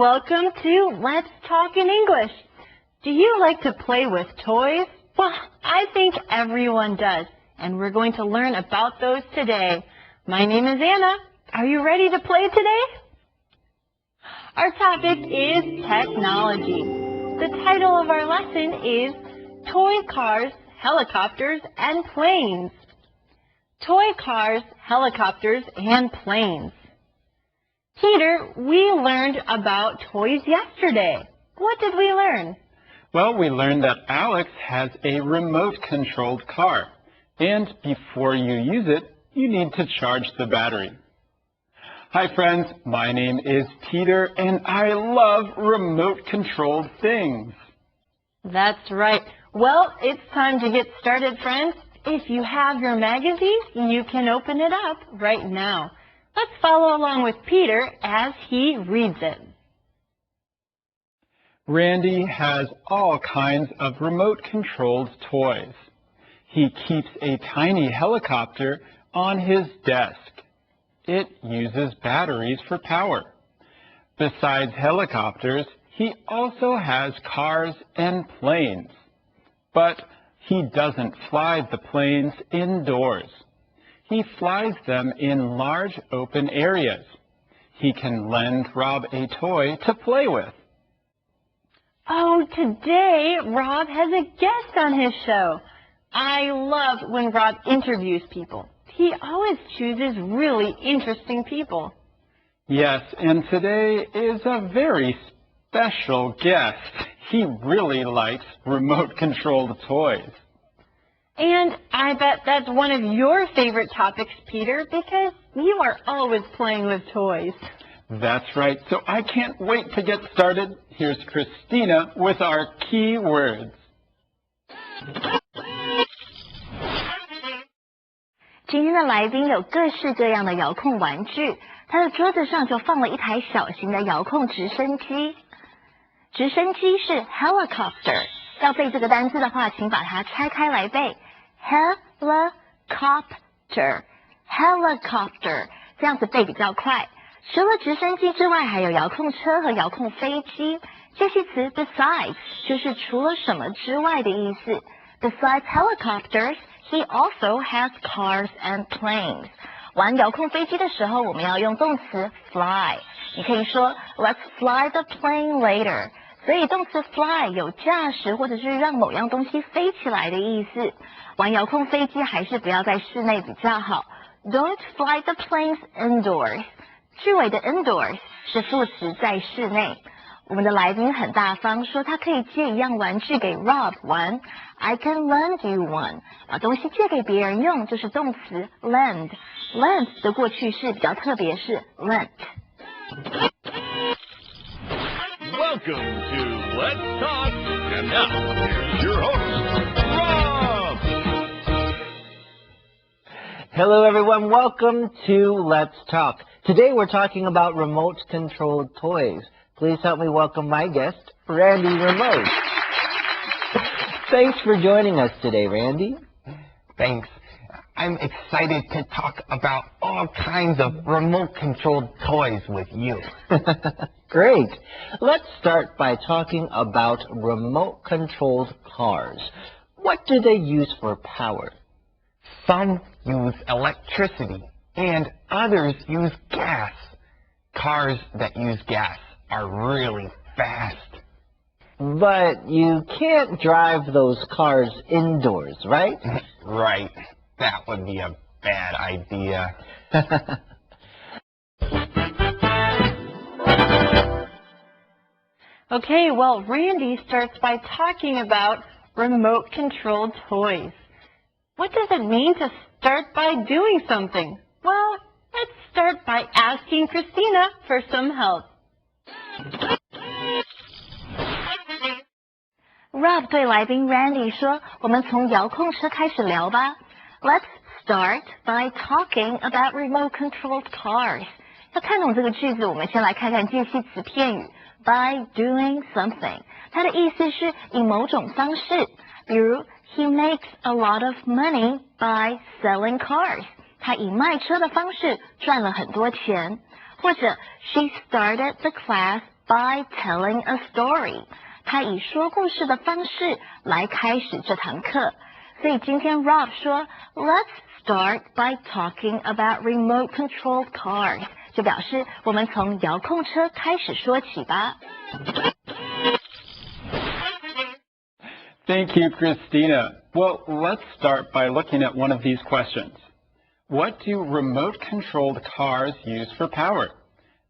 Welcome to Let's Talk in English. Do you like to play with toys? Well, I think everyone does, and we're going to learn about those today. My name is Anna. Are you ready to play today? Our topic is technology. The title of our lesson is Toy Cars, Helicopters, and Planes. Toy cars, helicopters, and planes. Peter, we learned about toys yesterday. What did we learn? Well, we learned that Alex has a remote-controlled car, and before you use it, you need to charge the battery. Hi friends, my name is Peter, and I love remote-controlled things. That's right. Well, it's time to get started, friends. If you have your magazine, you can open it up right now. Let's follow along with Peter as he reads it. Randy has all kinds of remote-controlled toys. He keeps a tiny helicopter on his desk. It uses batteries for power. Besides helicopters, he also has cars and planes. But he doesn't fly the planes indoors. He flies them in large open areas. He can lend Rob a toy to play with. Oh, today Rob has a guest on his show. I love when Rob interviews people. He always chooses really interesting people. Yes, and today is a very special guest. He really likes remote-controlled toys. And I bet that's one of your favorite topics, Peter, because you are always playing with toys. That's right. So I can't wait to get started. Here's Christina with our key words. 今天的来宾有各式各样的遥控玩具，他的桌子上就放了一台小型的遥控直升机。直升机是 helicopter， 要背这个单字的话，请把它拆开来背。helicopter， helicopter， 这样子背比较快。除了直升机之外，还有遥控车和遥控飞机。介系词 besides 就是除了什么之外的意思。Besides helicopters, he also has cars and planes. 玩遥控飞机的时候，我们要用动词 fly。你可以说 Let's fly the plane later。所以动词 fly 有驾驶或者是让某样东西飞起来的意思。玩遥控飞机还是不要在室内比较好。Don't fly the planes indoors。句尾的 indoors 是副词，在室内。我们的来宾很大方，说他可以借一样玩具给 Rob 玩。I can lend you one。把东西借给别人用就是动词 lend。lend 的过去式比较特别，是 lent。Welcome to Let's Talk, and now here's your host, Rob. Hello everyone, welcome to Let's Talk. Today we're talking about remote-controlled toys. Please help me welcome my guest, Randy Remote. Thanks for joining us today, Randy. Thanks. I'm excited to talk about all kinds of remote-controlled toys with you. Great. Let's start by talking about remote-controlled cars. What do they use for power? Some use electricity, and others use gas. Cars that use gas are really fast. But you can't drive those cars indoors, right? Right. That would be a bad idea. Okay, well, Randy starts by talking about remote-controlled toys. What does it mean to start by doing something? Well, let's start by asking Christina for some help. Rob 对来宾 Randy 说，我们从遥控车开始聊吧。Let's start by talking about remote-controlled cars. 要看懂这个句子，我们先来看看介系词片语 by doing something。它的意思是以某种方式，比如 He makes a lot of money by selling cars. 他以卖车的方式赚了很多钱。或者 She started the class by telling a story. 他以说故事的方式来开始这堂课。所以今天 Rob 说 Let's start by talking about remote-controlled cars. 就表示我们从遥控车开始说起吧。Thank you, Christina. Well, let's start by looking at one of these questions. What do remote-controlled cars use for power?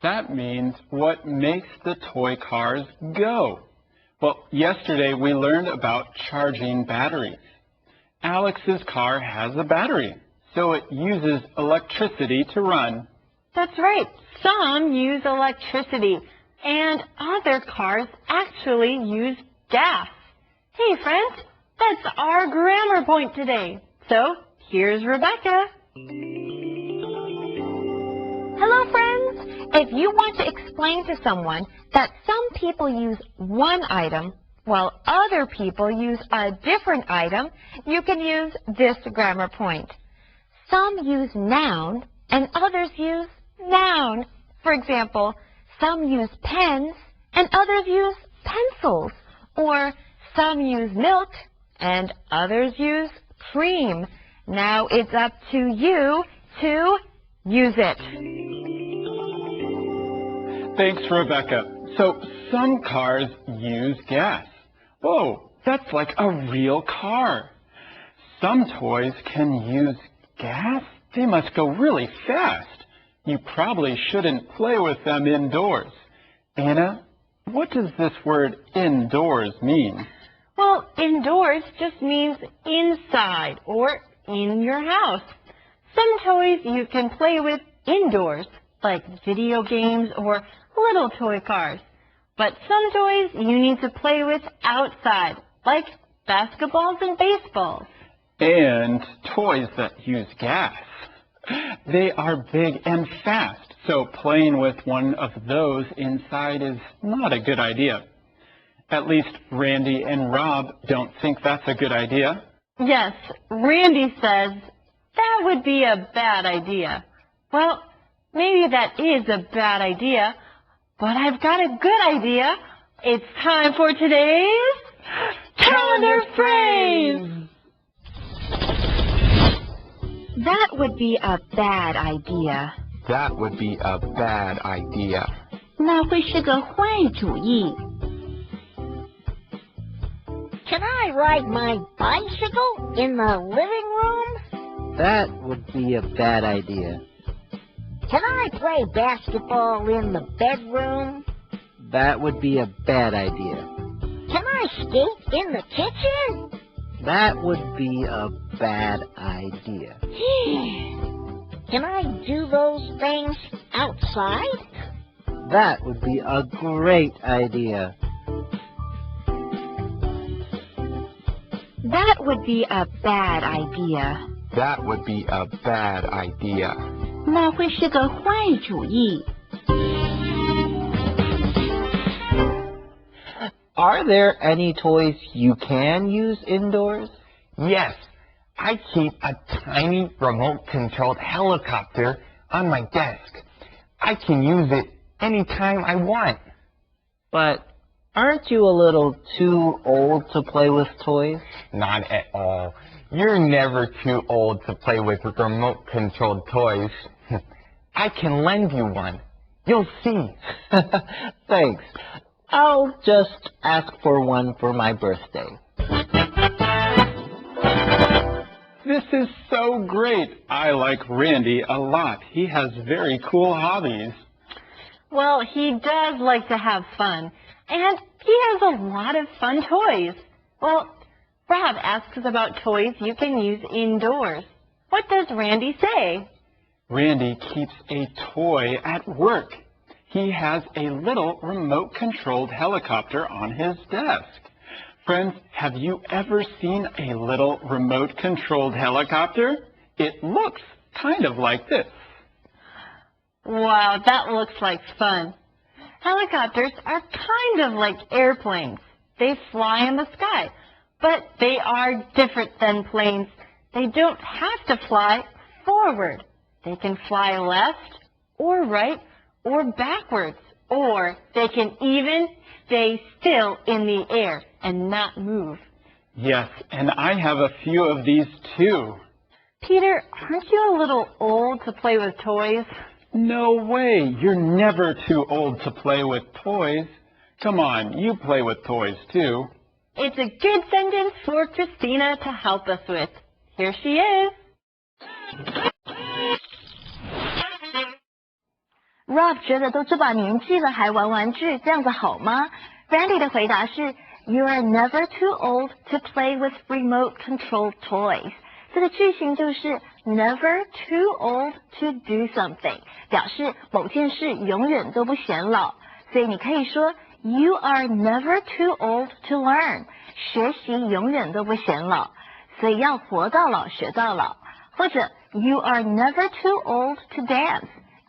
That means what makes the toy cars go. Well, yesterday we learned about charging batteries. Alex's car has a battery, so it uses electricity to run. That's right. Some use electricity, and other cars actually use gas. Hey, friends, that's our grammar point today. So, here's Rebecca. Hello, friends. If you want to explain to someone that some people use one item while other people use a different item, you can use this grammar point. Some use noun and others use noun. For example, some use pens and others use pencils. Or some use milk and others use cream. Now it's up to you to use it. Thanks, Rebecca. So, some cars use gas. Whoa, that's like a real car. Some toys can use gas? They must go really fast. You probably shouldn't play with them indoors. Anna, what does this word indoors mean? Well, indoors just means inside or in your house. Some toys you can play with indoors, like video games or little toy cars. But some toys you need to play with outside, like basketballs and baseballs. And toys that use gas. They are big and fast, so playing with one of those inside is not a good idea. At least Randy and Rob don't think that's a good idea. Yes, Randy says that would be a bad idea. Well, maybe that is a bad idea, but I've got a good idea. It's time for today's calendar phrase. That would be a bad idea. That would be a bad idea. 那会是个坏主意。Can I ride my bicycle in the living room? That would be a bad idea. Can I play basketball in the bedroom? That would be a bad idea. Can I skate in the kitchen? That would be a bad idea. Can I do those things outside? That would be a great idea. That would be a bad idea. That would be a bad idea. 那会是个坏主意。Are there any toys you can use indoors? Yes, I keep a tiny remote-controlled helicopter on my desk. I can use it anytime I want. But aren't you a little too old to play with toys? Not at all. You're never too old to play with remote-controlled toys. I can lend you one. You'll see. Thanks. I'll just ask for one for my birthday. This is so great. I like Randy a lot. He has very cool hobbies. Well, he does like to have fun, and he has a lot of fun toys. Well, Rob asks us about toys you can use indoors. What does Randy say? Randy keeps a toy at work. He has a little remote-controlled helicopter on his desk. Friends, have you ever seen a little remote-controlled helicopter? It looks kind of like this. Wow, that looks like fun. Helicopters are kind of like airplanes. They fly in the sky, but they are different than planes. They don't have to fly forward. They can fly left or right or backwards or they can even stay still in the air and not move. Yes, and I have a few of these too. Peter, aren't you a little old to play with toys? No way, you're never too old to play with toys. Come on, you play with toys too. It's a good sentence for Christina to help us with. Here she is. Rob 觉得都这把年纪了还玩玩具，这样子好吗？ Randy 的回答是 You are never too old to play with remote controlled toys. 这个句型就是 never too old to do something， 表示某件事永远都不显老。所以你可以说 You are never too old to learn. 学习永远都不显老，所以要活到老学到老。或者 You are never too old to dance，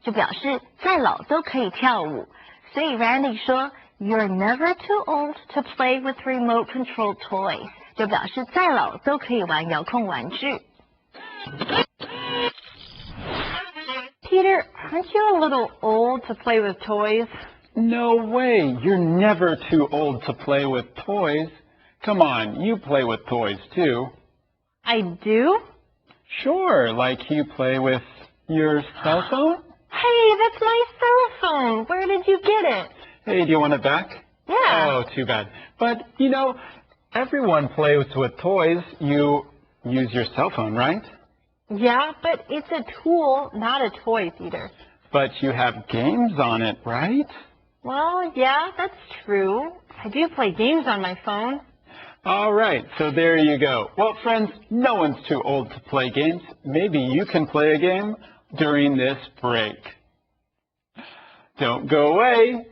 就表示再老都可以跳舞。所以 Randy 说 You're never too old to play with remote controlled toys， 就表示再老都可以玩遥控玩具。Peter, aren't you a little old to play with toys? No way, you're never too old to play with toys. Come on, you play with toys too. I do? Sure, like you play with your cell phone? Hey, that's my cell phone. Where did you get it? Hey, do you want it back? Yeah. Oh, too bad. But, you know, everyone plays with toys. You use your cell phone, right? Yeah, but it's a tool, not a toy, Peter. But you have games on it, right? Well, yeah, that's true. I do play games on my phone. All right, so there you go. Well, friends, no one's too old to play games. Maybe you can play a game during this break. Don't go away.